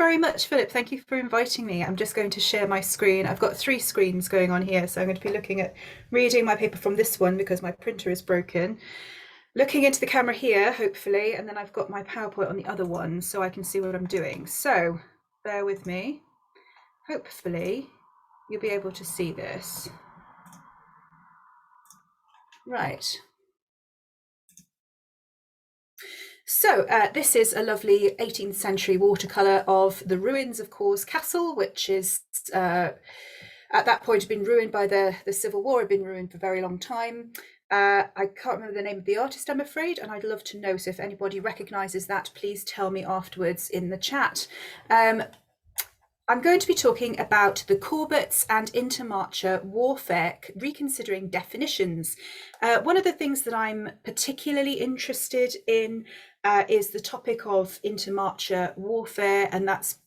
very much, Philip. Thank you for inviting me. I'm just going to share my screen. I've got three screens going on here, so I'm going to be looking at reading my paper from this one because my printer is broken. Looking into the camera here, hopefully, and then I've got my PowerPoint on the other one so I can see what I'm doing. So bear with me. Hopefully you'll be able to see this. Right. So this is a lovely 18th century watercolour of the ruins of Caus Castle, which is at that point had been ruined by the Civil War, had been ruined for a very long time. I can't remember the name of the artist, I'm afraid, and I'd love to know, so if anybody recognises that, please tell me afterwards in the chat. I'm going to be talking about the Corbets and intermarcher warfare, reconsidering definitions. One of the things that I'm particularly interested in is the topic of intermarcher warfare, and that's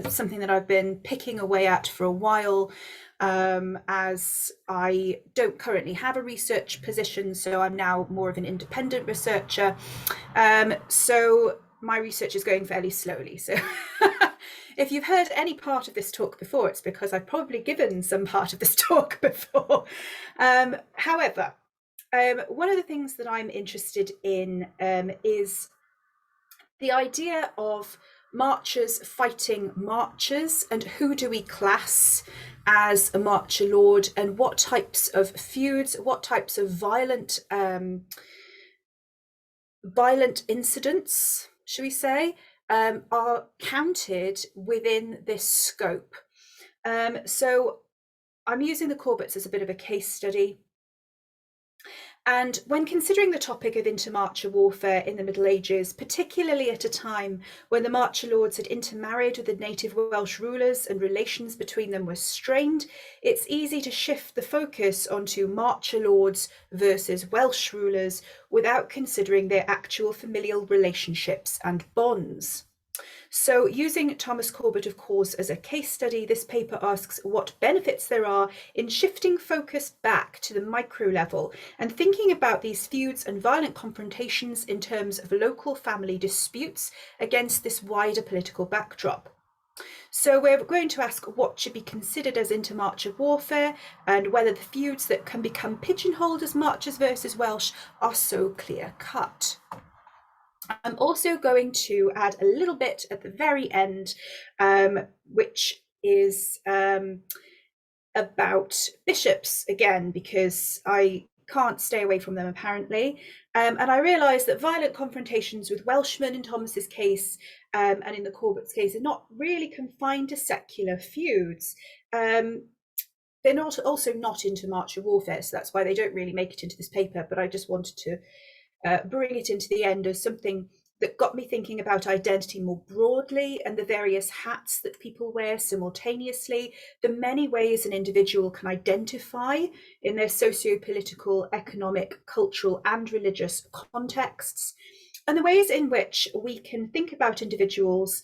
something that I've been picking away at for a while, as I don't currently have a research position, so I'm now more of an independent researcher. So my research is going fairly slowly. So if you've heard any part of this talk before, it's because I've probably given some part of this talk before. However, one of the things that I'm interested in is the idea of marchers fighting marchers, and who do we class as a marcher lord, and what types of feuds, what types of violent incidents, should we say, are counted within this scope. So I'm using the Corbets as a bit of a case study. And when considering the topic of intermarcher warfare in the Middle Ages, particularly at a time when the marcher lords had intermarried with the native Welsh rulers and relations between them were strained, it's easy to shift the focus onto marcher lords versus Welsh rulers without considering their actual familial relationships and bonds. So using Thomas Corbet of Caus as a case study, this paper asks what benefits there are in shifting focus back to the micro level and thinking about these feuds and violent confrontations in terms of local family disputes against this wider political backdrop. So we're going to ask what should be considered as intermarcher warfare and whether the feuds that can become pigeon-holed as marchers versus Welsh are so clear-cut. I'm also going to add a little bit at the very end, which is about bishops again, because I can't stay away from them apparently. And I realise that violent confrontations with Welshmen in Thomas's case and in the Corbet's case are not really confined to secular feuds. They're not intermarcher warfare, so that's why they don't really make it into this paper, but I just wanted to bring it into the end as something that got me thinking about identity more broadly and the various hats that people wear simultaneously, the many ways an individual can identify in their socio-political, economic, cultural and religious contexts, and the ways in which we can think about individuals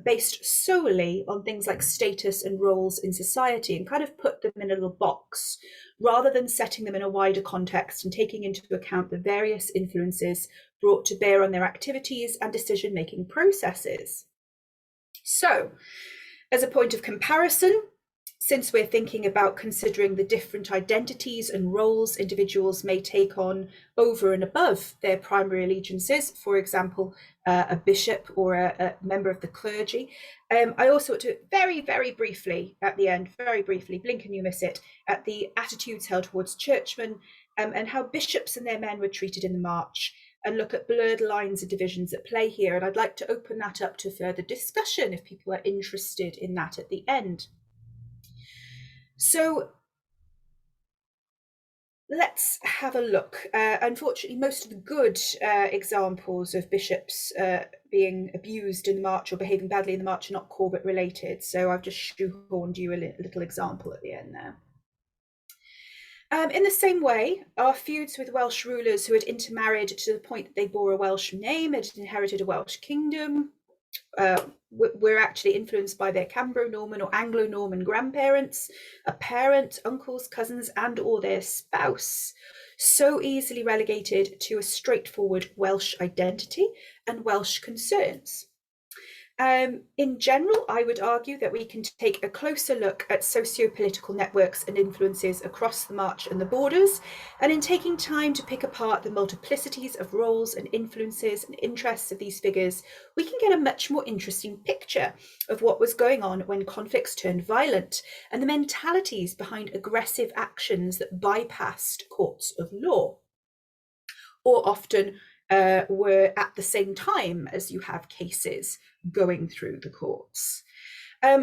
based solely on things like status and roles in society and kind of put them in a little box rather than setting them in a wider context and taking into account the various influences brought to bear on their activities and decision-making processes. So, as a point of comparison, since we're thinking about considering the different identities and roles individuals may take on over and above their primary allegiances, for example, a bishop or a member of the clergy, I also want to very, very briefly at the end, very briefly, blink and you miss it, at the attitudes held towards churchmen and how bishops and their men were treated in the March, and look at blurred lines and divisions at play here. And I'd like to open that up to further discussion if people are interested in that at the end. So let's have a look. Unfortunately, most of the good examples of bishops being abused in the March or behaving badly in the March are not Corbett related. So I've just shoehorned you a little example at the end there. In the same way, our feuds with Welsh rulers who had intermarried to the point that they bore a Welsh name, had inherited a Welsh kingdom, were actually influenced by their Cambro-Norman or Anglo-Norman grandparents, a parent, uncles, cousins, and or their spouse, so easily relegated to a straightforward Welsh identity and Welsh concerns. In general, I would argue that we can take a closer look at socio-political networks and influences across the March and the borders, and in taking time to pick apart the multiplicities of roles and influences and interests of these figures, we can get a much more interesting picture of what was going on when conflicts turned violent and the mentalities behind aggressive actions that bypassed courts of law, or often were at the same time as you have cases going through the courts.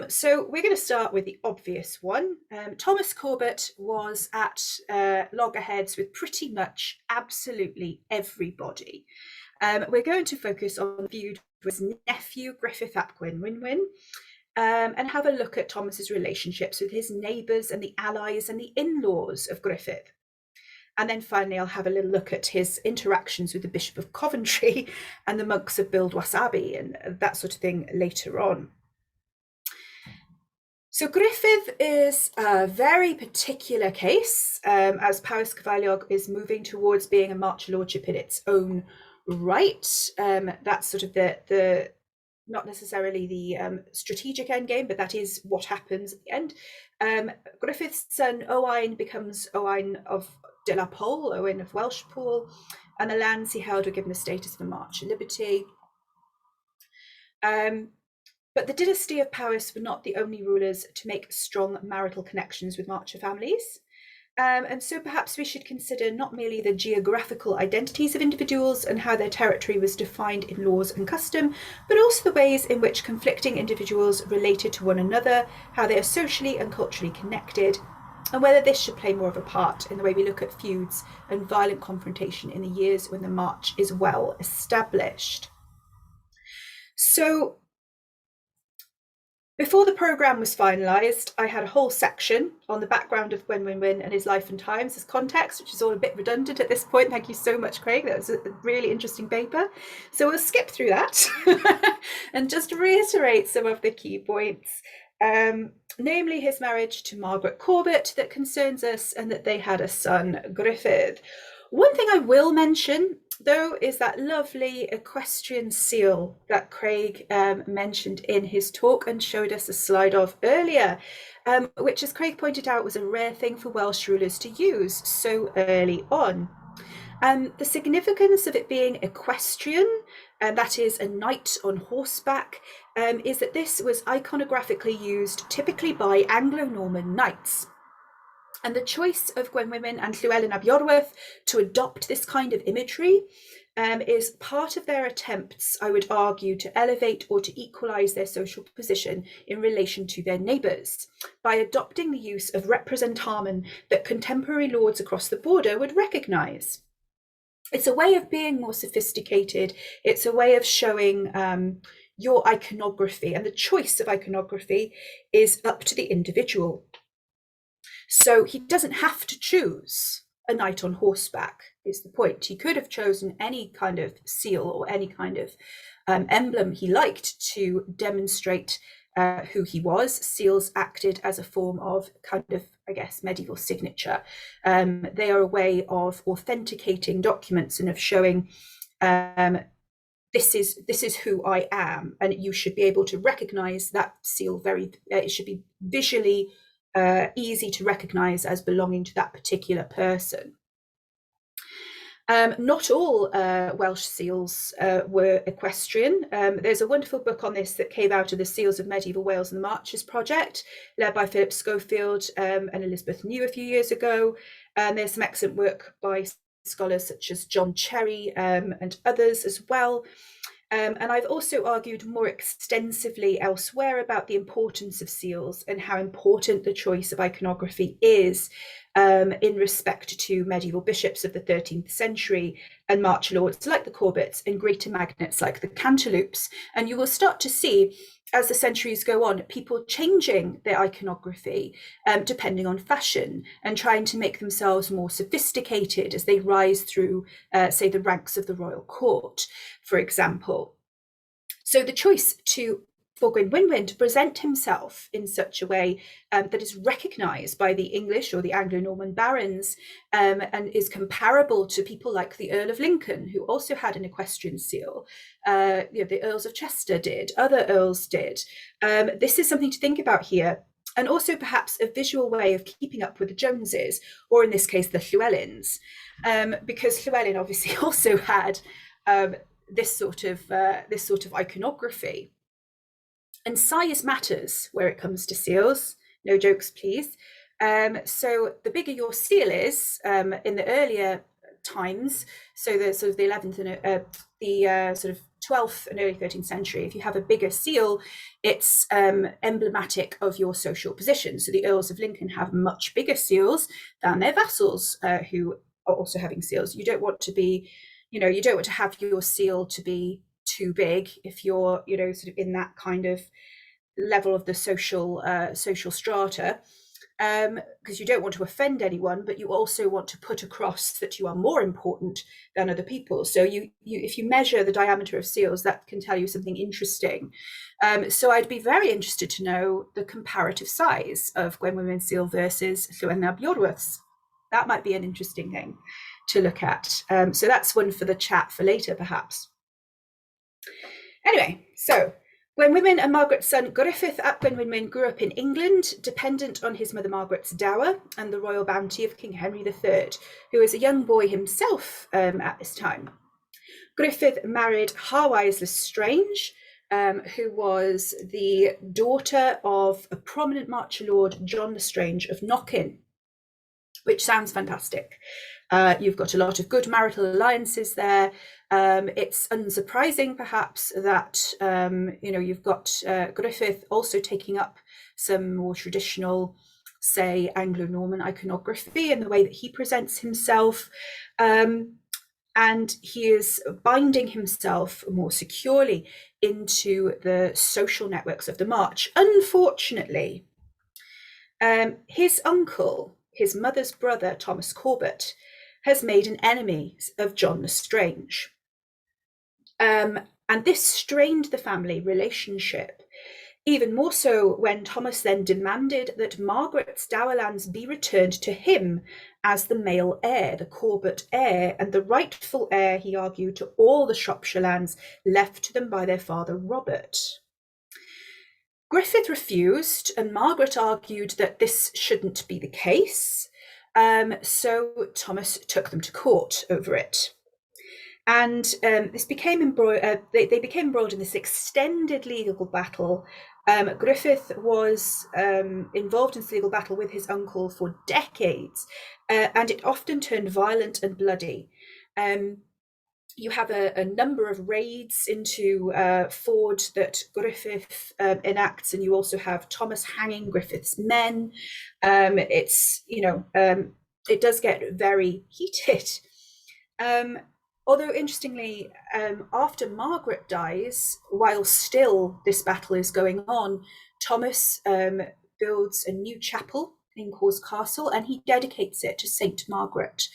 So we're going to start with the obvious one. Thomas Corbett was at loggerheads with pretty much absolutely everybody. We're going to focus on Feud with his nephew Griffith ap Gwenwynwyn, and have a look at Thomas's relationships with his neighbours and the allies and the in-laws of Griffith. And then finally, I'll have a little look at his interactions with the Bishop of Coventry and the monks of Buildwas Abbey and that sort of thing later on. So Griffith is a very particular case, as Powys Cyfeiliog is moving towards being a March lordship in its own right. That's sort of the not necessarily the strategic end game, but that is what happens at the end. Griffith's son Owain becomes Owain of de la Pole, Owain of Welsh Pool, and the lands he held were given the status of a March liberty. But the dynasty of Powys were not the only rulers to make strong marital connections with Marcher families. And so perhaps we should consider not merely the geographical identities of individuals and how their territory was defined in laws and custom, but also the ways in which conflicting individuals related to one another, how they are socially and culturally connected, and whether this should play more of a part in the way we look at feuds and violent confrontation in the years when the March is well established. So before the programme was finalised, I had a whole section on the background of Gwenwynwyn and his life and times as context, which is all a bit redundant at this point. Thank you so much, Craig. That was a really interesting paper. So we'll skip through that and just reiterate some of the key points. Namely his marriage to Margaret Corbett that concerns us, and that they had a son, Gruffudd. One thing I will mention, though, is that lovely equestrian seal that Craig mentioned in his talk and showed us a slide of earlier, which, as Craig pointed out, was a rare thing for Welsh rulers to use so early on. The significance of it being equestrian, and that is a knight on horseback, is that this was iconographically used typically by Anglo-Norman knights. And the choice of Gwenwynwyn and Llywelyn ap Iorwerth to adopt this kind of imagery is part of their attempts, I would argue, to elevate or to equalise their social position in relation to their neighbours, by adopting the use of representamen that contemporary lords across the border would recognise. It's a way of being more sophisticated. It's a way of showing your iconography, and the choice of iconography is up to the individual. So he doesn't have to choose a knight on horseback, is the point. He could have chosen any kind of seal or any kind of emblem he liked to demonstrate who he was. Seals acted as a form of kind of, I guess, medieval signature. They are a way of authenticating documents and of showing this is who I am, and you should be able to recognize that seal it should be visually easy to recognize as belonging to that particular person. Not all Welsh seals were equestrian. There's a wonderful book on this that came out of the Seals of Medieval Wales and the Marches project, led by Philip Schofield and Elizabeth New a few years ago. And there's some excellent work by scholars such as John Cherry and others as well. And I've also argued more extensively elsewhere about the importance of seals and how important the choice of iconography is in respect to medieval bishops of the 13th century and March lords like the Corbets and greater magnates like the Cantilupes. And you will start to see, as the centuries go on, people changing their iconography depending on fashion and trying to make themselves more sophisticated as they rise through, say, the ranks of the royal court, for example. So the choice to for Gwenwynwyn to present himself in such a way that is recognised by the English or the Anglo-Norman barons, and is comparable to people like the Earl of Lincoln, who also had an equestrian seal. The Earls of Chester did, other earls did. This is something to think about here. And also perhaps a visual way of keeping up with the Joneses, or in this case, the Llywelyns, because Llywelyn obviously also had this sort of iconography. And size matters where it comes to seals. No jokes, please. So the bigger your seal is in the earlier times, so the sort of the 11th and the sort of 12th and early 13th century, if you have a bigger seal, it's emblematic of your social position. So the Earls of Lincoln have much bigger seals than their vassals, who are also having seals. You don't want to be, you don't want to have your seal to be too big if you're, sort of in that kind of level of the social strata, because you don't want to offend anyone, but you also want to put across that you are more important than other people. So if you measure the diameter of seals, that can tell you something interesting. So I'd be very interested to know the comparative size of Gwenwynwyn's seal versus Llywelyn ap Iorwerth's. That might be an interesting thing to look at. So that's one for the chat for later, perhaps. Anyway, so Gwenwynwyn and Margaret's son Griffith ap Gwenwynwyn grew up in England, dependent on his mother Margaret's dower and the royal bounty of King Henry III, who was a young boy himself at this time. Griffith married Harwise Lestrange, who was the daughter of a prominent marcher lord, John Lestrange of Knockin, which sounds fantastic. You've got a lot of good marital alliances there. It's unsurprising, perhaps, that you've got Griffith also taking up some more traditional, say, Anglo-Norman iconography in the way that he presents himself, and he is binding himself more securely into the social networks of the March. Unfortunately, his uncle, his mother's brother, Thomas Corbett, has made an enemy of John Lestrange. And this strained the family relationship, even more so when Thomas then demanded that Margaret's dower lands be returned to him as the male heir, the Corbett heir, and the rightful heir, he argued, to all the Shropshire lands left to them by their father Robert. Griffith refused, and Margaret argued that this shouldn't be the case. So Thomas took them to court over it. And this became they became embroiled in this extended legal battle. Griffith was involved in this legal battle with his uncle for decades, and it often turned violent and bloody. You have a number of raids into Ford that Griffith enacts, and you also have Thomas hanging Griffith's men. It does get very heated. Although, interestingly, after Margaret dies, while still this battle is going on, Thomas builds a new chapel in Caus Castle, and he dedicates it to Saint Margaret,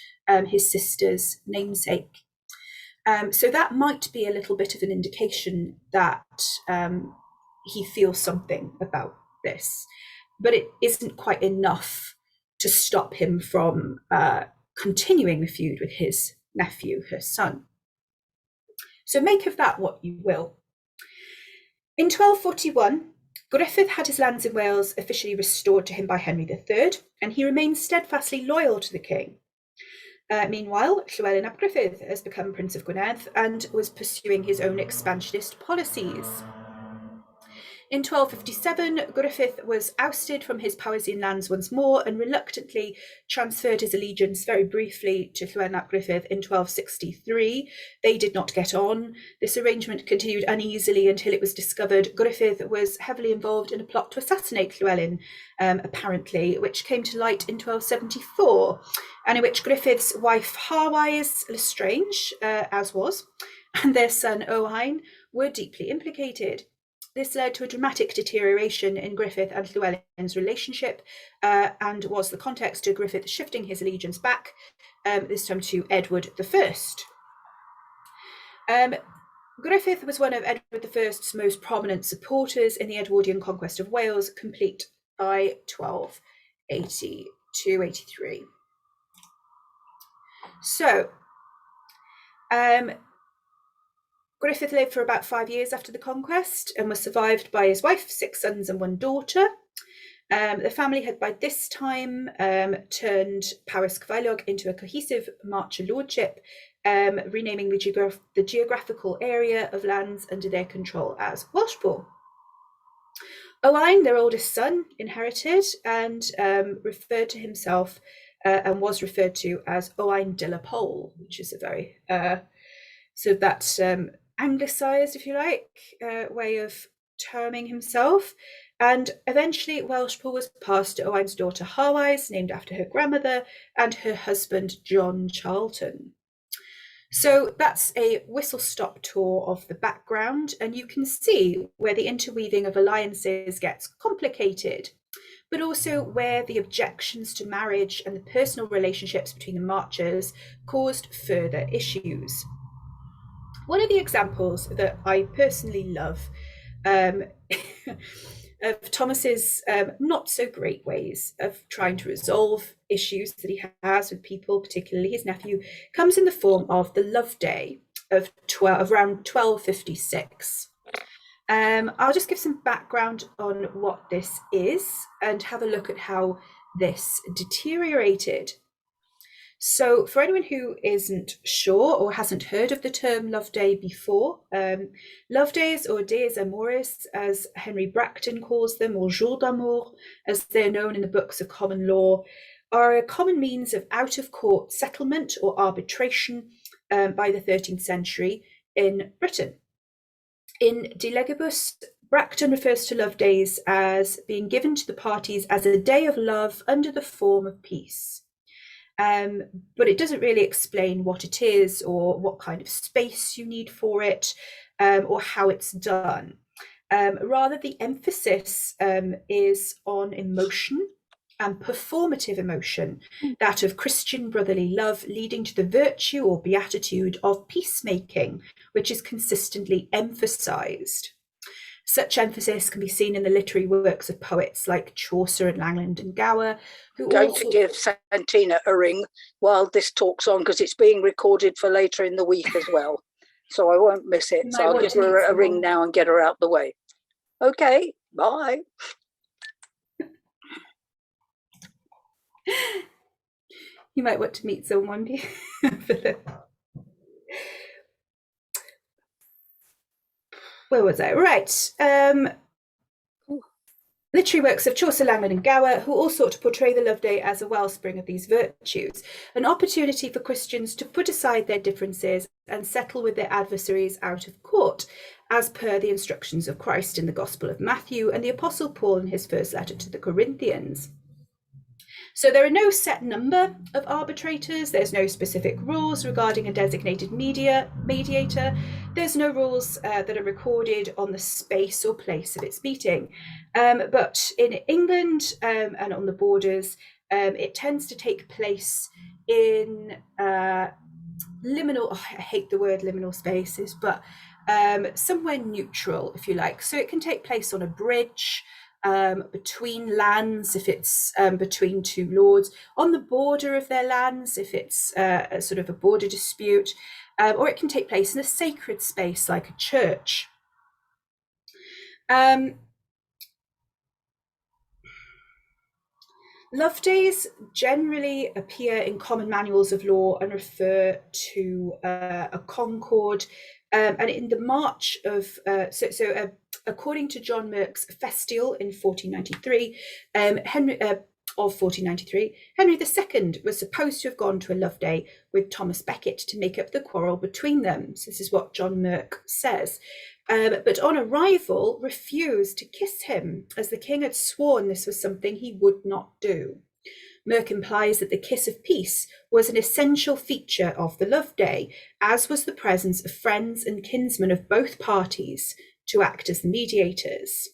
his sister's namesake. So that might be a little bit of an indication that he feels something about this, but it isn't quite enough to stop him from continuing the feud with his nephew, her son. So make of that what you will. In 1241, Griffith had his lands in Wales officially restored to him by Henry III, and he remained steadfastly loyal to the king. Meanwhile, Llywelyn ap Gruffydd has become Prince of Gwynedd and was pursuing his own expansionist policies. In 1257, Griffith was ousted from his Powesian lands once more and reluctantly transferred his allegiance very briefly to Llywelyn ap Gruffydd in 1263. They did not get on. This arrangement continued uneasily until it was discovered Gruffydd was heavily involved in a plot to assassinate Llywelyn, apparently, which came to light in 1274, and in which Griffith's wife Harwise Lestrange, as was, and their son Owain were deeply implicated. This led to a dramatic deterioration in Griffith and Llywelyn's relationship, and was the context to Griffith shifting his allegiance back, this time to Edward I. Griffith was one of Edward I's most prominent supporters in the Edwardian conquest of Wales, complete by 1282-83. So, Griffith lived for about 5 years after the conquest and was survived by his wife, 6 sons and 1 daughter. The family had by this time turned Powys Cyfeiliog into a cohesive marcher lordship, renaming the geographical area of lands under their control as Welshpool. Owain, their oldest son, inherited and referred to himself and was referred to as Owain de la Pole, which is a very sort of that anglicised, if you like, way of terming himself. And eventually Welshpool was passed to Owain's daughter Hawise, named after her grandmother, and her husband John Charlton. So that's a whistle-stop tour of the background, and you can see where the interweaving of alliances gets complicated, but also where the objections to marriage and the personal relationships between the marchers caused further issues. One of the examples that I personally love of Thomas's not so great ways of trying to resolve issues that he has with people, particularly his nephew, comes in the form of the Loveday of around 1256. I'll just give some background on what this is and have a look at how this deteriorated. So for anyone who isn't sure or hasn't heard of the term Loveday before, Lovedays, or Days Amoris, as Henry Bracton calls them, or Jours d'amour, as they're known in the books of common law, are a common means of out-of-court settlement or arbitration by the 13th century in Britain. In De Legibus, Bracton refers to Lovedays as being given to the parties as a day of love under the form of peace. But it doesn't really explain what it is or what kind of space you need for it, or how it's done. Rather, the emphasis is on emotion and performative emotion, that of Christian brotherly love leading to the virtue or beatitude of peacemaking, which is consistently emphasised. Such emphasis can be seen in the literary works of poets like Chaucer and Langland and Gower, who going to give Santina a ring while this talk's on, because it's being recorded for later in the week as well. So I won't miss it. So I'll give her a ring now and get her out the way. Okay, bye. You might want to meet someone for the... Where was I? Right. Literary works of Chaucer, Langland and Gower, who all sought to portray the Loveday as a wellspring of these virtues, an opportunity for Christians to put aside their differences and settle with their adversaries out of court, as per the instructions of Christ in the Gospel of Matthew and the Apostle Paul in his first letter to the Corinthians. So there are no set number of arbitrators, there's no specific rules regarding a designated mediator, there's no rules that are recorded on the space or place of its meeting. But in England and on the borders, it tends to take place in liminal, I hate the word liminal spaces, but somewhere neutral, if you like. So it can take place on a bridge, between lands, if it's between two lords, on the border of their lands, if it's a sort of a border dispute, or it can take place in a sacred space like a church. Lovedays generally appear in common manuals of law and refer to a concord, and in the March of according to John Merck's Festial in 1493, Henry II was supposed to have gone to a Loveday with Thomas Becket to make up the quarrel between them. So this is what John Merck says. But on arrival, refused to kiss him, as the king had sworn this was something he would not do. Merck implies that the kiss of peace was an essential feature of the Loveday, as was the presence of friends and kinsmen of both parties to act as the mediators.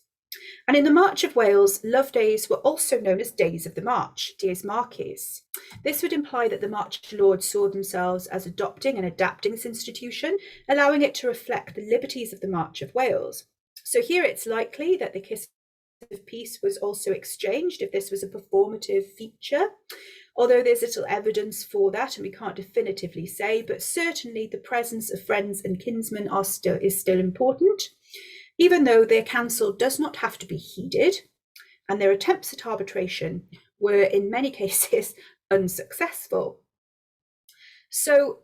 And in the March of Wales, Lovedays were also known as Days of the March, Dies Marches. This would imply that the March Lords saw themselves as adopting and adapting this institution, allowing it to reflect the liberties of the March of Wales. So here it's likely that the kiss of peace was also exchanged if this was a performative feature, although there's little evidence for that and we can't definitively say, but certainly the presence of friends and kinsmen is still important, even though their counsel does not have to be heeded, and their attempts at arbitration were in many cases unsuccessful. So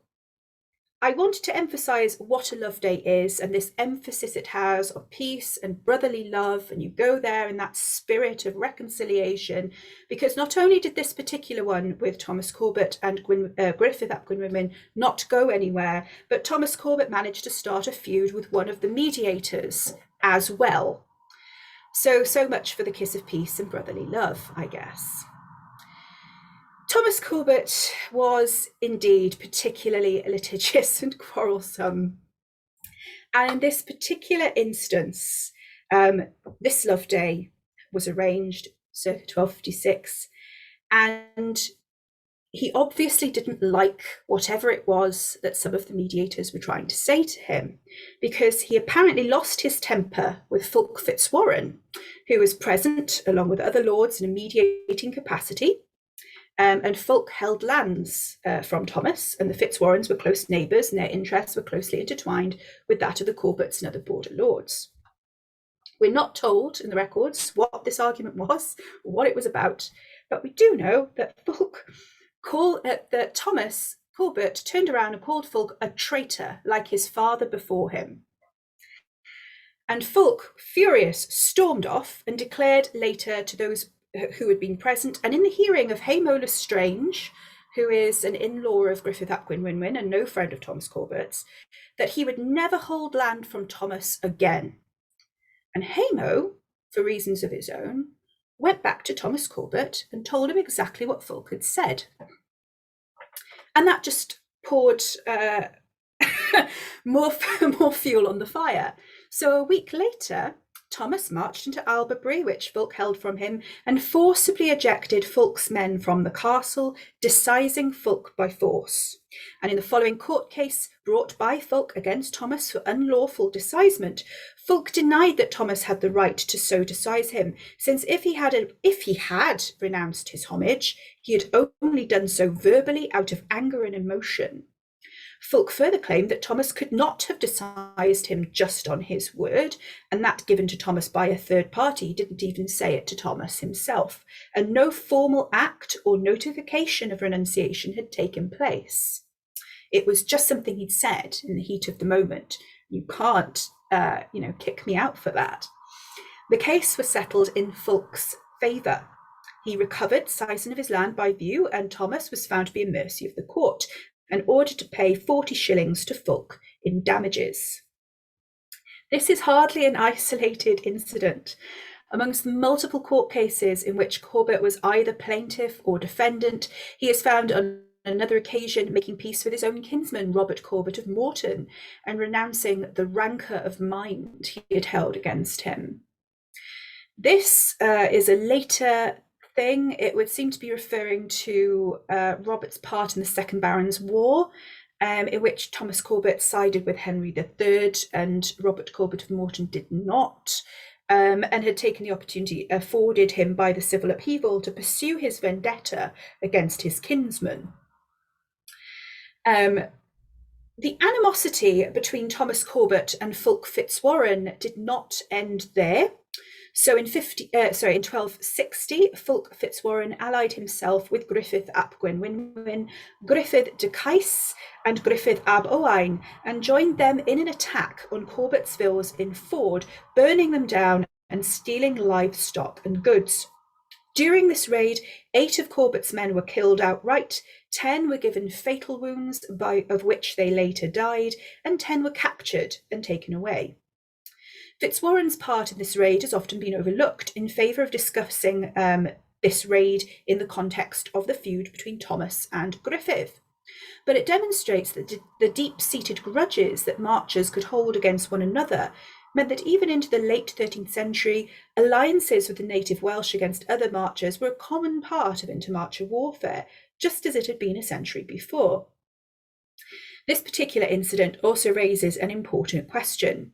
I wanted to emphasise what a Loveday is and this emphasis it has on peace and brotherly love, and you go there in that spirit of reconciliation, because not only did this particular one with Thomas Corbet and Griffith ap Gwenwynwyn not go anywhere, but Thomas Corbet managed to start a feud with one of the mediators as well. So much for the kiss of peace and brotherly love, I guess. Thomas Corbet was indeed particularly litigious and quarrelsome. And in this particular instance, this Loveday was arranged circa 1256, and he obviously didn't like whatever it was that some of the mediators were trying to say to him, because he apparently lost his temper with Fulk Fitzwarren, who was present along with other lords in a mediating capacity. And Fulk held lands from Thomas, and the Fitzwarrens were close neighbours, and their interests were closely intertwined with that of the Corbets and other border lords. We're not told in the records what this argument was, or what it was about, but we do know that that Thomas Corbet turned around and called Fulk a traitor, like his father before him. And Fulk, furious, stormed off and declared later to those who had been present, and in the hearing of Haymo Lestrange, who is an in-law of Griffith ap Gwenwynwyn and no friend of Thomas Corbet's, that he would never hold land from Thomas again. And Haymo, for reasons of his own, went back to Thomas Corbet and told him exactly what Fulk had said. And that just poured more fuel on the fire. So a week later, Thomas marched into Albury, which Fulk held from him, and forcibly ejected Fulk's men from the castle, decising Fulk by force. And in the following court case brought by Fulk against Thomas for unlawful decisement, Fulk denied that Thomas had the right to so decise him, since if he had renounced his homage, he had only done so verbally out of anger and emotion. Fulk further claimed that Thomas could not have decised him just on his word, and that given to Thomas by a third party. He didn't even say it to Thomas himself, and no formal act or notification of renunciation had taken place. It was just something he'd said in the heat of the moment. You can't, kick me out for that. The case was settled in Fulk's favour. He recovered sizen of his land by view, and Thomas was found to be a mercy of the court, and ordered to pay 40 shillings to Fulk in damages. This is hardly an isolated incident. Amongst the multiple court cases in which Corbett was either plaintiff or defendant, he is found on another occasion making peace with his own kinsman, Robert Corbet of Morton, and renouncing the rancour of mind he had held against him. This is a later thing. It would seem to be referring to Robert's part in the Second Barons' War, in which Thomas Corbet sided with Henry III and Robert Corbet of Morton did not, and had taken the opportunity afforded him by the civil upheaval to pursue his vendetta against his kinsman. The animosity between Thomas Corbet and Fulk Fitzwarren did not end there. So in 1260, Fulk Fitzwarren allied himself with Griffith ap Gwenwynwyn, Gruffudd de Caus, and Gruffudd ab Owain, and joined them in an attack on Corbet's villas in Ford, burning them down and stealing livestock and goods. During this raid, 8 of Corbet's men were killed outright, 10 were given fatal wounds, of which they later died, and 10 were captured and taken away. Fitzwarren's part in this raid has often been overlooked in favour of discussing this raid in the context of the feud between Thomas and Griffith. But it demonstrates that the deep-seated grudges that marchers could hold against one another meant that even into the late 13th century, alliances with the native Welsh against other marchers were a common part of intermarcher warfare, just as it had been a century before. This particular incident also raises an important question.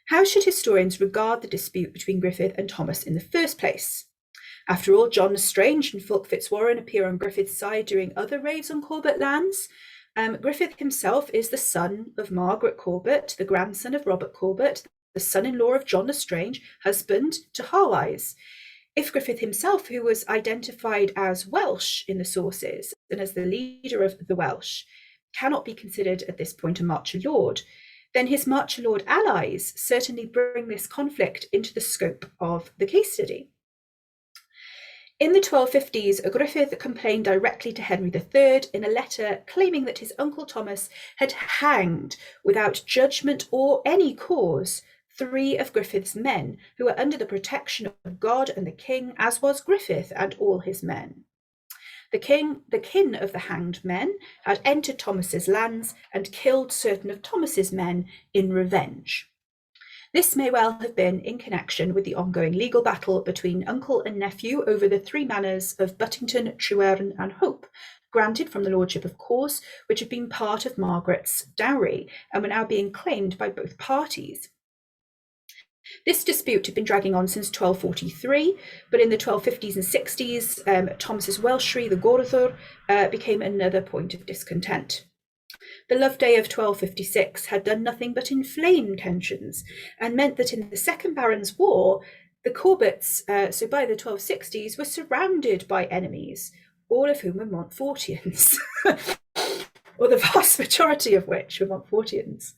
How should historians regard the dispute between Griffith and Thomas in the first place? After all, John Lestrange and Fulk Fitzwarren appear on Griffith's side during other raids on Corbett lands. Griffith himself is the son of Margaret Corbett, the grandson of Robert Corbett, the son-in-law of John Lestrange, husband to Hawise. If Griffith himself, who was identified as Welsh in the sources and as the leader of the Welsh, cannot be considered at this point a marcher lord, then his marcher lord allies certainly bring this conflict into the scope of the case study. In the 1250s, Griffith complained directly to Henry III in a letter claiming that his uncle Thomas had hanged, without judgment or any cause, 3 of Griffith's men, who were under the protection of God and the king, as was Griffith and all his men. The kin of the hanged men had entered Thomas's lands and killed certain of Thomas's men in revenge. This may well have been in connection with the ongoing legal battle between uncle and nephew over the 3 manors of Buttington, Trewern and Hope, granted from the Lordship of Caus, which had been part of Margaret's dowry and were now being claimed by both parties. This dispute had been dragging on since 1243, but in the 1250s and 60s, Thomas's Welshry, the Gorthor, became another point of discontent. The Loveday of 1256 had done nothing but inflame tensions and meant that in the Second Barons' War, the Corbets, so by the 1260s, were surrounded by enemies, all of whom were Montfortians, or the vast majority of which were Montfortians.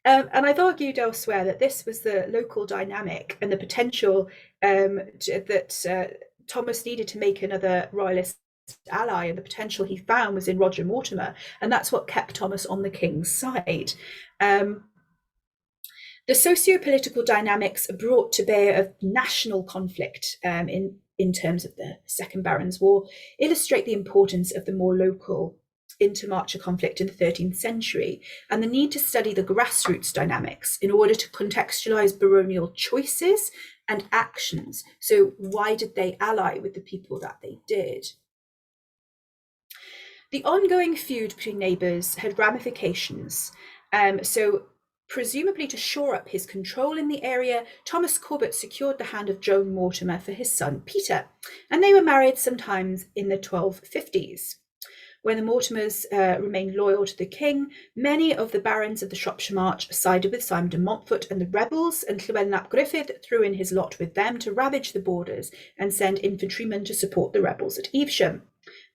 And I've argued elsewhere that this was the local dynamic and the potential that Thomas needed to make another royalist ally, and the potential he found was in Roger Mortimer, and that's what kept Thomas on the king's side. The socio-political dynamics brought to bear of national conflict in terms of the Second Barons' War illustrate the importance of the more local intermarcher conflict in the 13th century and the need to study the grassroots dynamics in order to contextualize baronial choices and actions. So why did they ally with the people that they did? The ongoing feud between neighbours had ramifications. So presumably to shore up his control in the area, Thomas Corbett secured the hand of Joan Mortimer for his son Peter, and they were married sometimes in the 1250s. When the Mortimers remained loyal to the king, many of the barons of the Shropshire March sided with Simon de Montfort and the rebels, and Llewellyn ap Griffith threw in his lot with them to ravage the borders and send infantrymen to support the rebels at Evesham.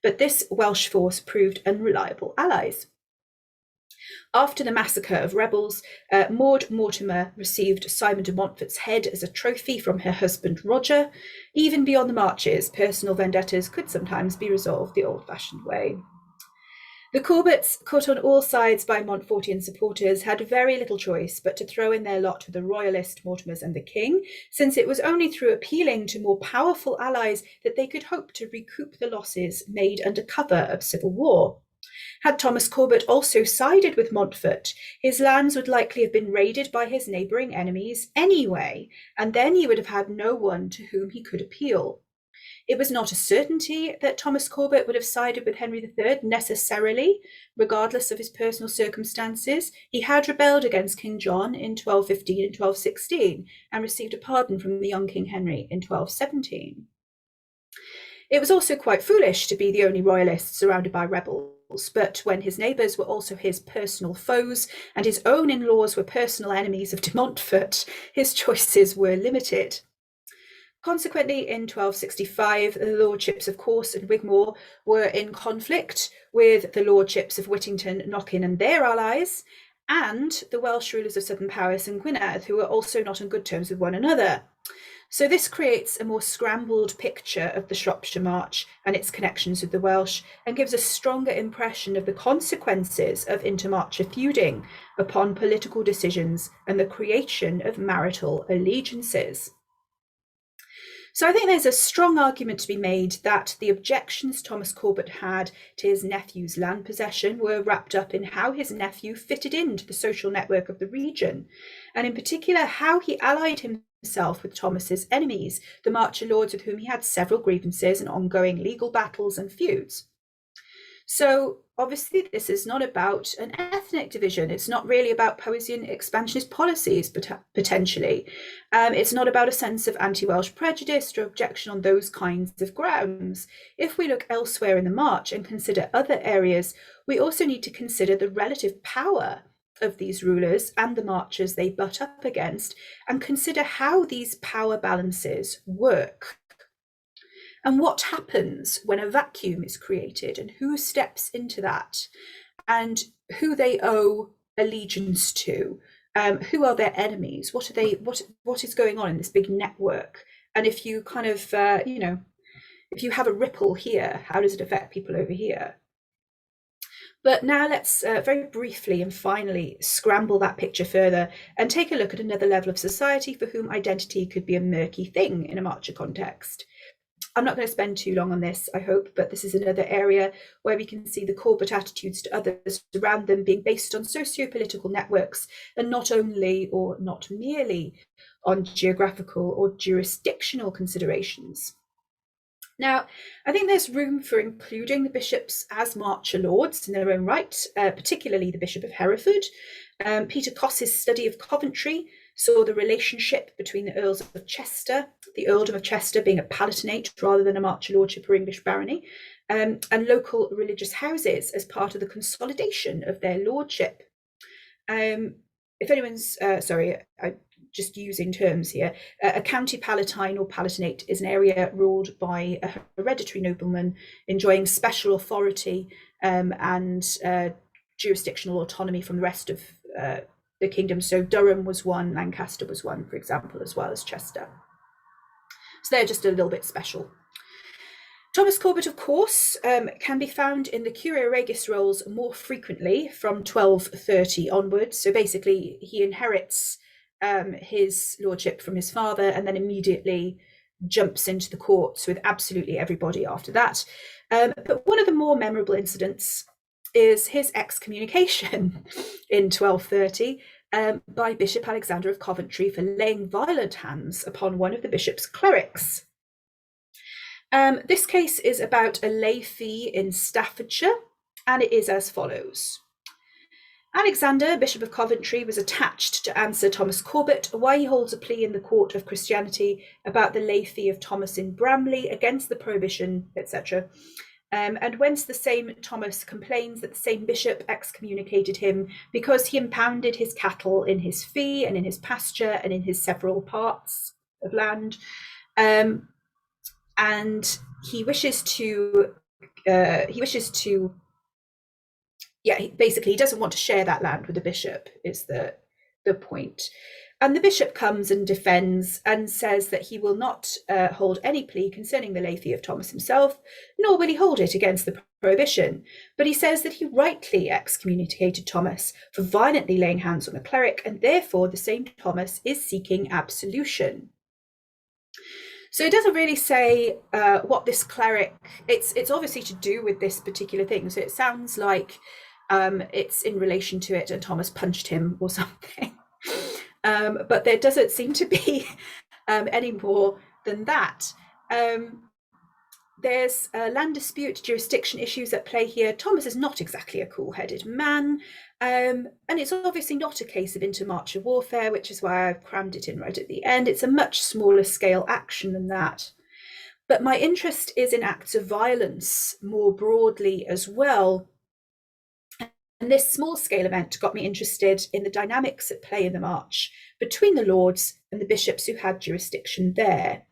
But this Welsh force proved unreliable allies. After the massacre of rebels, Maud Mortimer received Simon de Montfort's head as a trophy from her husband Roger. Even beyond the marches, personal vendettas could sometimes be resolved the old-fashioned way. The Corbets, caught on all sides by Montfortian supporters, had very little choice but to throw in their lot with the royalist Mortimers and the king, since it was only through appealing to more powerful allies that they could hope to recoup the losses made under cover of civil war. Had Thomas Corbett also sided with Montfort, his lands would likely have been raided by his neighbouring enemies anyway, and then he would have had no one to whom he could appeal. It was not a certainty that Thomas Corbett would have sided with Henry III necessarily, regardless of his personal circumstances. He had rebelled against King John in 1215 and 1216 and received a pardon from the young King Henry in 1217. It was also quite foolish to be the only royalist surrounded by rebels, but when his neighbours were also his personal foes and his own in-laws were personal enemies of de Montfort, his choices were limited. Consequently, in 1265, the lordships of Caus and Wigmore were in conflict with the lordships of Whittington, Knockin and their allies, and the Welsh rulers of Southern Powys and Gwynedd, who were also not on good terms with one another. So this creates a more scrambled picture of the Shropshire March and its connections with the Welsh, and gives a stronger impression of the consequences of intermarcher feuding upon political decisions and the creation of marital allegiances. So I think there's a strong argument to be made that the objections Thomas Corbett had to his nephew's land possession were wrapped up in how his nephew fitted into the social network of the region, and in particular how he allied himself with Thomas's enemies, the Marcher lords with whom he had several grievances and ongoing legal battles and feuds. So obviously this is not about an ethnic division. It's not really about Powesian expansionist policies, potentially. It's not about a sense of anti-Welsh prejudice or objection on those kinds of grounds. If we look elsewhere in the March and consider other areas, we also need to consider the relative power of these rulers and the marchers they butt up against, and consider how these power balances work. And what happens when a vacuum is created, and who steps into that, and who they owe allegiance to, who are their enemies, what is going on in this big network, and if you kind of if you have a ripple here, how does it affect people over here? But now let's very briefly and finally scramble that picture further and take a look at another level of society for whom identity could be a murky thing in a marcher context. I'm not going to spend too long on this, I hope, but this is another area where we can see the Corbett attitudes to others around them being based on socio-political networks, and not only or not merely on geographical or jurisdictional considerations. Now, I think there's room for including the bishops as marcher lords in their own right, particularly the Bishop of Hereford. Peter Coss's study of Coventry saw the relationship between the Earls of Chester, the Earldom of Chester being a Palatinate rather than a marcher lordship or English barony, and local religious houses as part of the consolidation of their lordship. If anyone's, sorry, I'm just using terms here, a county palatine or palatinate is an area ruled by a hereditary nobleman enjoying special authority and jurisdictional autonomy from the rest of the kingdom. So Durham was one, Lancaster was one, for example, as well as Chester. So they're just a little bit special. Thomas Corbet of Caus can be found in the Curia Regis rolls more frequently from 1230 onwards. So basically he inherits his lordship from his father and then immediately jumps into the courts with absolutely everybody after that. But one of the more memorable incidents is his excommunication in 1230 by Bishop Alexander of Coventry for laying violent hands upon one of the bishop's clerics. This case is about a lay fee in Staffordshire, and it is as follows. Alexander, Bishop of Coventry, was attached to answer Thomas Corbett why he holds a plea in the Court of Christianity about the lay fee of Thomas in Bramley against the prohibition, etc. And whence the same Thomas complains that the same bishop excommunicated him because he impounded his cattle in his fee and in his pasture and in his several parts of land. And he wishes to basically he doesn't want to share that land with the bishop is the point. And the bishop comes and defends and says that he will not hold any plea concerning the lay fee of Thomas himself, nor will he hold it against the prohibition. But he says that he rightly excommunicated Thomas for violently laying hands on a cleric, and therefore the same Thomas is seeking absolution. So it doesn't really say what this cleric, it's obviously to do with this particular thing. So it sounds like it's in relation to it and Thomas punched him or something. But there doesn't seem to be any more than that. There's land dispute jurisdiction issues at play here. Thomas is not exactly a cool-headed man, and it's obviously not a case of intermarcher warfare, which is why I've crammed it in right at the end. It's a much smaller scale action than that. But my interest is in acts of violence more broadly as well. And this small-scale event got me interested in the dynamics at play in the March between the lords and the bishops who had jurisdiction there.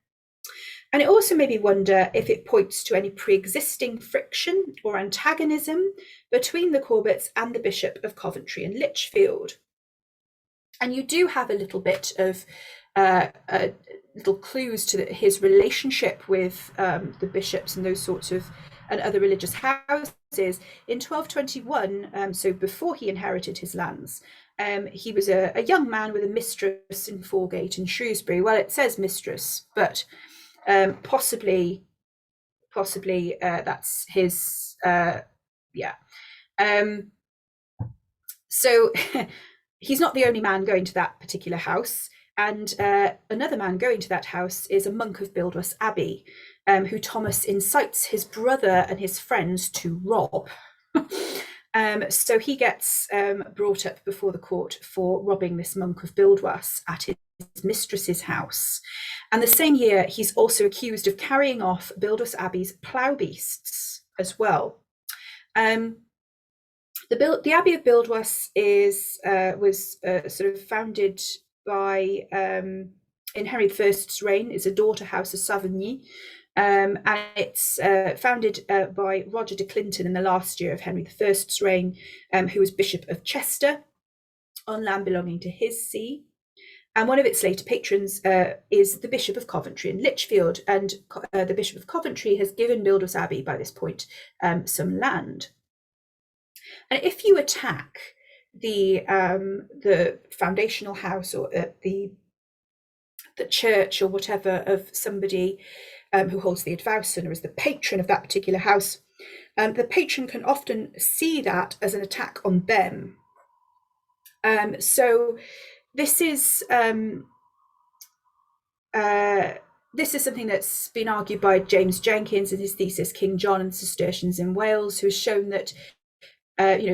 And it also made me wonder if it points to any pre-existing friction or antagonism between the Corbets and the Bishop of Coventry and Lichfield. And you do have a little bit of little clues to his relationship with the bishops and those sorts of and other religious houses. In 1221, so before he inherited his lands, he was a young man with a mistress in Foregate in Shrewsbury. Well, it says mistress, but Possibly that's his. So he's not the only man going to that particular house. And another man going to that house is a monk of Buildwas Abbey, who Thomas incites his brother and his friends to rob. So he gets brought up before the court for robbing this monk of Buildwas at his mistress's house. And the same year, he's also accused of carrying off Buildwas Abbey's plough beasts as well. The Abbey of Buildwas was sort of founded by, in Henry I's reign, is a daughter house of Savigny, and it's founded by Roger de Clinton in the last year of Henry I's reign, who was Bishop of Chester on land belonging to his see. And one of its later patrons is the Bishop of Coventry in Lichfield, and the Bishop of Coventry has given Buildwas Abbey by this point some land. And if you attack the foundational house or the church or whatever of somebody who holds the advowson or is the patron of that particular house, the patron can often see that as an attack on them. So this is something that's been argued by James Jenkins in his thesis King John and the Cistercians in Wales, who has shown that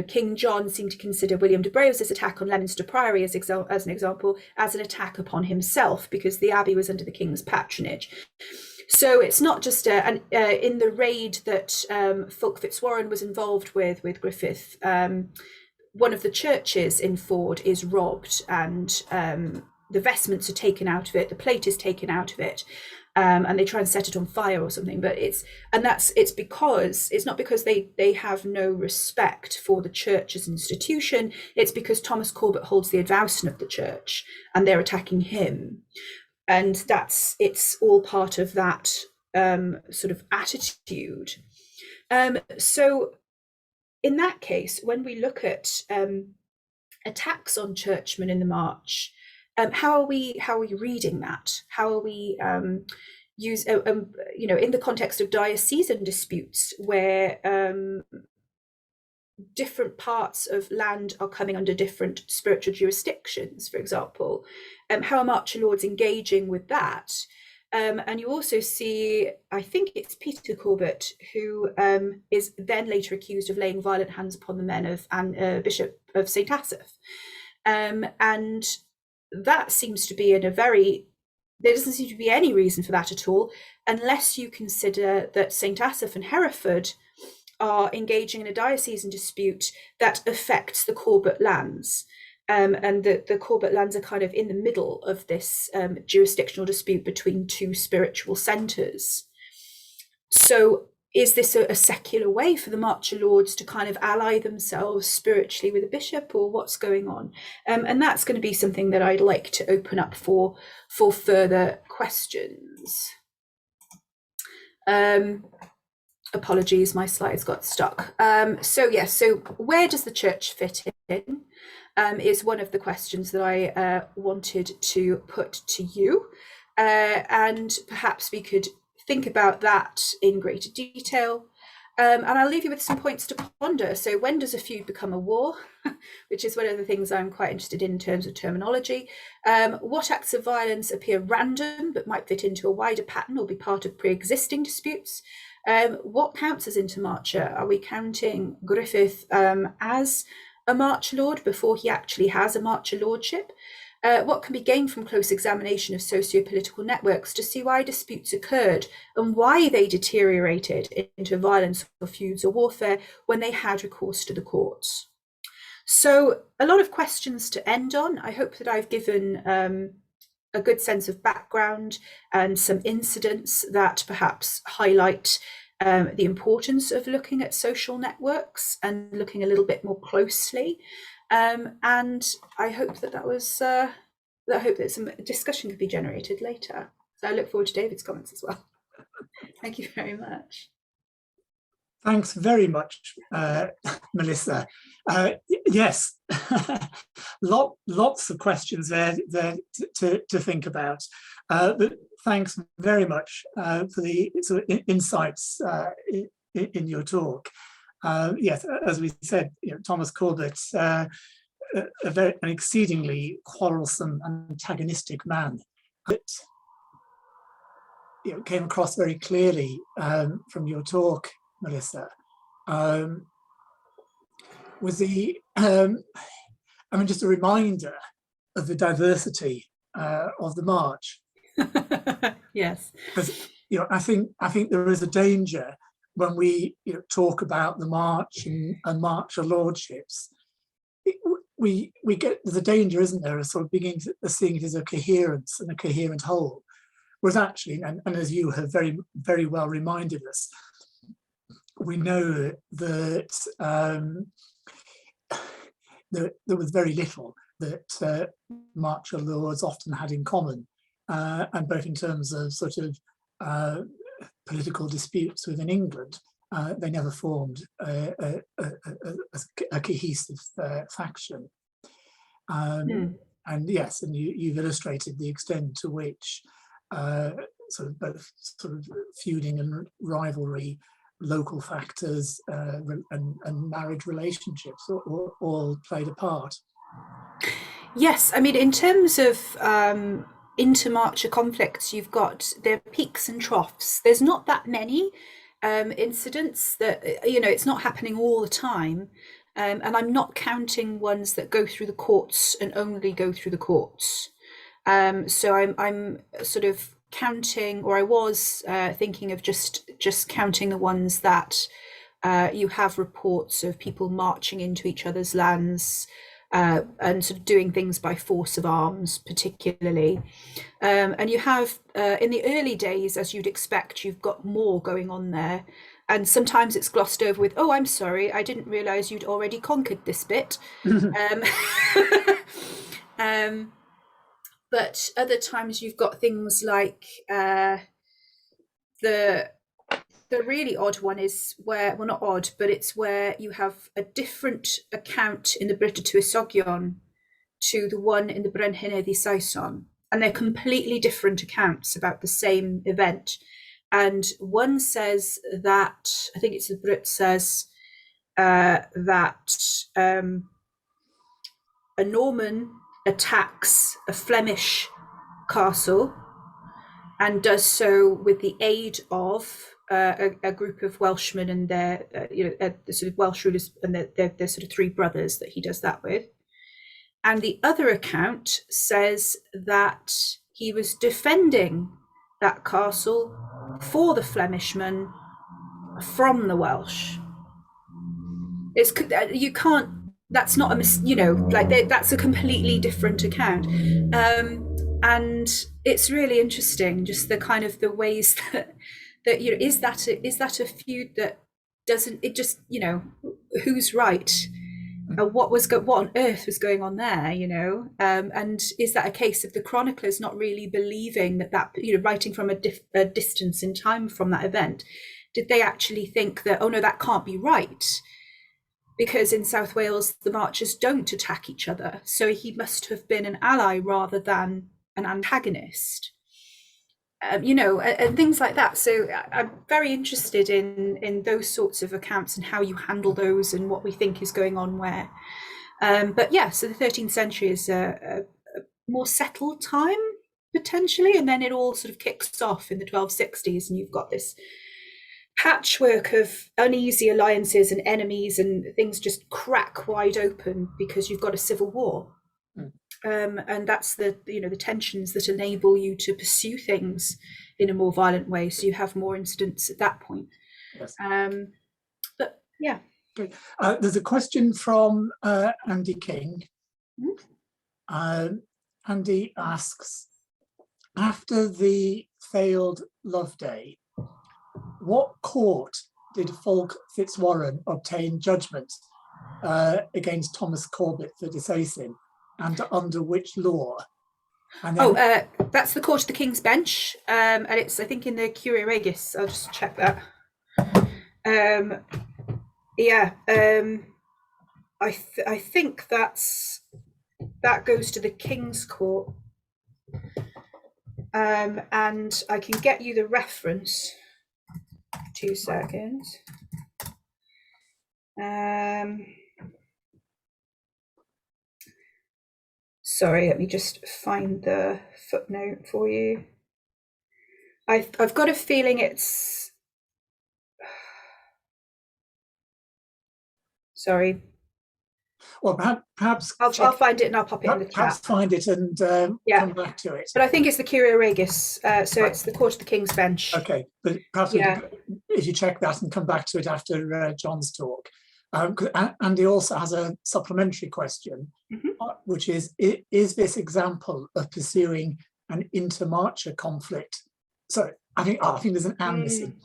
King John seemed to consider William de Braos's attack on Leominster Priory as an example, as an attack upon himself, because the abbey was under the king's patronage. So it's not just in the raid that Fulk Fitzwarren was involved with Griffith. One of the churches in Ford is robbed, and the vestments are taken out of it, the plate is taken out of it, and they try and set it on fire or something. But it's not because they have no respect for the church as an institution. It's because Thomas Corbett holds the advowson of the church, and they're attacking him, and it's all part of that sort of attitude. So in that case, when we look at attacks on churchmen in the March, how are we reading that? How are we in the context of diocesan disputes where different parts of land are coming under different spiritual jurisdictions, for example? How are marcher lords engaging with that? And you also see, I think it's Peter Corbett, who is then later accused of laying violent hands upon the men of Bishop of St. Asaph. And that seems to be there doesn't seem to be any reason for that at all, unless you consider that St. Asaph and Hereford are engaging in a diocesan dispute that affects the Corbett lands. And the Corbett lands are kind of in the middle of this jurisdictional dispute between two spiritual centres. So is this a secular way for the marcher lords to kind of ally themselves spiritually with a bishop, or what's going on? And that's going to be something that I'd like to open up for further questions. Apologies, my slides got stuck. So where does the church fit in? Is one of the questions that I wanted to put to you. And perhaps we could think about that in greater detail. And I'll leave you with some points to ponder. So when does a feud become a war? Which is one of the things I'm quite interested in terms of terminology. What acts of violence appear random but might fit into a wider pattern or be part of pre-existing disputes? What counts as intermarcher? Are we counting Griffith as a marcher lord before he actually has a marcher lordship? What can be gained from close examination of socio-political networks to see why disputes occurred and why they deteriorated into violence or feuds or warfare when they had recourse to the courts? So a lot of questions to end on. I hope that I've given a good sense of background and some incidents that perhaps highlight the importance of looking at social networks and looking a little bit more closely. And I hope I hope that some discussion could be generated later. So I look forward to David's comments as well. Thank you very much. Thanks very much, Melissa. Yes, lots of questions there to think about. thanks very much for the sort of insights in your talk. Yes, as we said, Thomas Corbett, an exceedingly quarrelsome, antagonistic man, that came across very clearly from your talk, Melissa. Was the just a reminder of the diversity of the march. Yes, because I think there is a danger when we talk about the march and marcher lordships. We get the danger, isn't there, of sort of beginning to seeing it as a coherence and a coherent whole, whereas actually, and as you have very, very well reminded us, we know that there was very little that marcher lords often had in common, and both in terms of sort of political disputes within England, they never formed a cohesive faction. And yes, and you've illustrated the extent to which sort of both sort of feuding and rivalry, local factors, and marriage relationships all played a part. Yes, I mean, in terms of intermarcher conflicts, you've got their peaks and troughs. There's not that many incidents that, it's not happening all the time. And I'm not counting ones that go through the courts and only go through the courts. So I'm sort of counting, or I was thinking of just counting the ones that you have reports of people marching into each other's lands, and sort of doing things by force of arms, particularly. And you have, in the early days, as you'd expect, you've got more going on there. And sometimes it's glossed over with, oh, I'm sorry, I didn't realise you'd already conquered this bit. But other times you've got things like the really odd one is where, well, not odd, but it's where you have a different account in the Brita Tywysogion to the one in the Brenhinedd y Saeson, and they're completely different accounts about the same event. And one says that, I think it's the Brit says that a Norman attacks a Flemish castle and does so with the aid of a group of Welshmen and their, the sort of Welsh rulers and their sort of three brothers that he does that with. And the other account says that he was defending that castle for the Flemishmen from the Welsh. It's, you can't, that's not a, that's a completely different account. And it's really interesting, just the kind of the ways that is that a feud that doesn't, it just, who's right? What on earth was going on there, and is that a case of the chroniclers not really believing that writing from a distance in time from that event? Did they actually think that, oh no, that can't be right, because in South Wales the marchers don't attack each other, so he must have been an ally rather than an antagonist, and things like that. So I'm very interested in those sorts of accounts and how you handle those and what we think is going on where. But yeah, so the 13th century is a more settled time, potentially, and then it all sort of kicks off in the 1260s, and you've got this patchwork of uneasy alliances and enemies, and things just crack wide open because you've got a civil war. And that's the tensions that enable you to pursue things in a more violent way. So you have more incidents at that point. Yes. But yeah. Okay. There's a question from Andy King. Andy asks, after the failed Loveday, what court did Fulk Fitzwarren obtain judgment against Thomas Corbet for dissassin, and under which law? And then, that's the Court of the King's Bench, and it's, I think, in the Curia Regis. I'll just check that. I think that goes to the King's Court. and I can get you the reference. 2 seconds. Sorry, let me just find the footnote for you. I've got a feeling it's... Sorry. Well, perhaps I'll find it and I'll pop it in the chat. Perhaps find it and come back to it. But I think it's the Curia Regis, so it's the Court of the King's Bench. Okay, but perhaps if you check that and come back to it after John's talk. Andy also has a supplementary question, which is this example of pursuing an intermarcher conflict? Sorry, I think there's an and missing.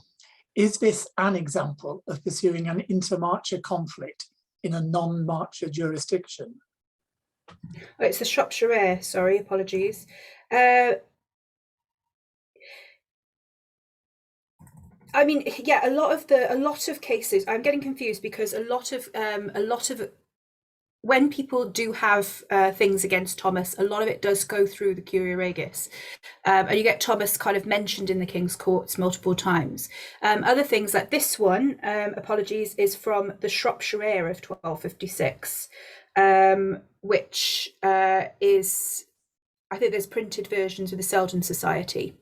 Is this an example of pursuing an intermarcher conflict in a non-marcher jurisdiction? Oh, it's the Shropshire, sorry, apologies. I mean, yeah, a lot of cases, I'm getting confused because a lot of when people do have things against Thomas, a lot of it does go through the Curia Regis, and you get Thomas kind of mentioned in the King's Courts multiple times. Other things like this one, apologies, is from the Shropshire of 1256, which is, I think there's printed versions with the Selden Society.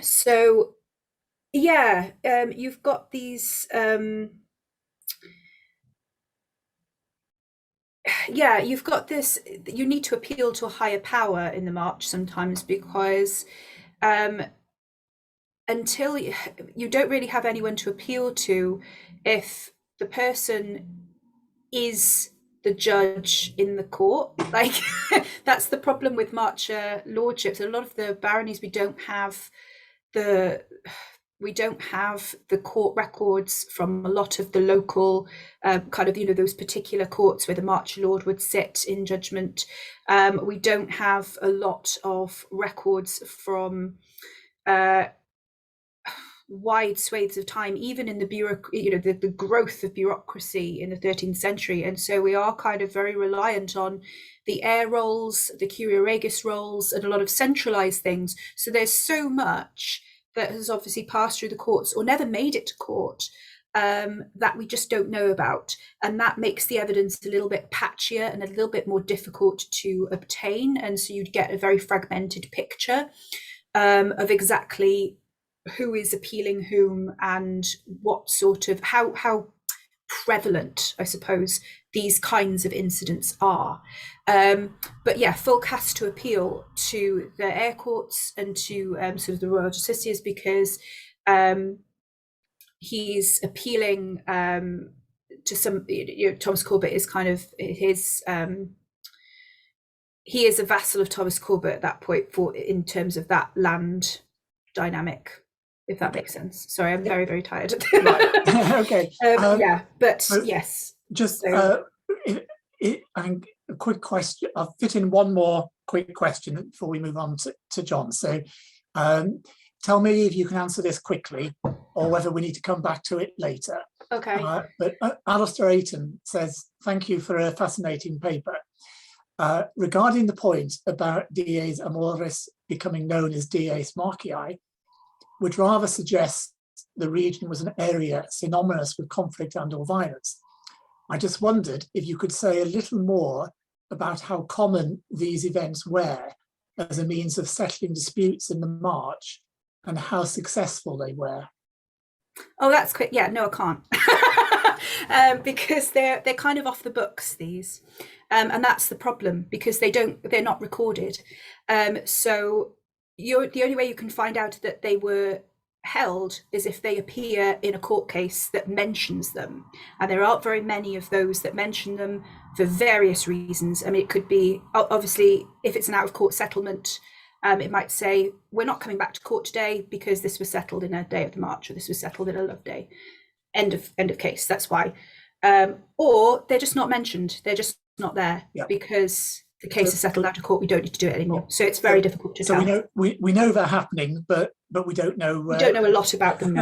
So yeah, you've got these you've got this, you need to appeal to a higher power in the march sometimes, because until you don't really have anyone to appeal to if the person is the judge in the court. Like that's the problem with marcher lordships. A lot of the baronies, we don't have the court records from a lot of the local kind of, those particular courts where the marcher lord would sit in judgment. We don't have a lot of records from wide swathes of time, even in the the growth of bureaucracy in the 13th century. And so we are kind of very reliant on the heir rolls, the Curia Regis rolls, and a lot of centralized things. So there's so much that has obviously passed through the courts or never made it to court that we just don't know about. And that makes the evidence a little bit patchier and a little bit more difficult to obtain. And so you'd get a very fragmented picture of exactly who is appealing whom and what sort of, how prevalent, I suppose, these kinds of incidents are. But yeah, Fulk has to appeal to the heir courts and to sort of the royal justiciars, because he's appealing to some, Thomas Corbett is kind of his, he is a vassal of Thomas Corbett at that point in terms of that land dynamic, if that makes sense. Sorry, I'm very, very tired. Right. Okay. Yes. Just I think a quick question. I'll fit in one more quick question before we move on to John. So tell me if you can answer this quickly or whether we need to come back to it later. Okay. But Alistair Ayton says, thank you for a fascinating paper. Regarding the point about dies amoris becoming known as dies marcii, which rather suggests the region was an area synonymous with conflict and or violence. I just wondered if you could say a little more about how common these events were as a means of settling disputes in the march and how successful they were. Oh, that's quick. Yeah, no, I can't. Because they're kind of off the books, these. And that's the problem, because they're not recorded. So the only way you can find out that they were held is if they appear in a court case that mentions them, and there aren't very many of those that mention them for various reasons. I mean, it could be, obviously, if it's an out-of-court settlement, it might say, we're not coming back to court today because this was settled in a day of the march, or this was settled in a Loveday. End of case. That's why. Or they're just not mentioned. They're just not there because the case is settled out of court. We don't need to do it anymore. So it's very difficult to tell. So we know they're happening, but we don't know. We don't know a lot about them.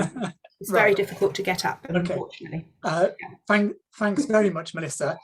It's very difficult to get at them, unfortunately. Thanks very much, Melissa.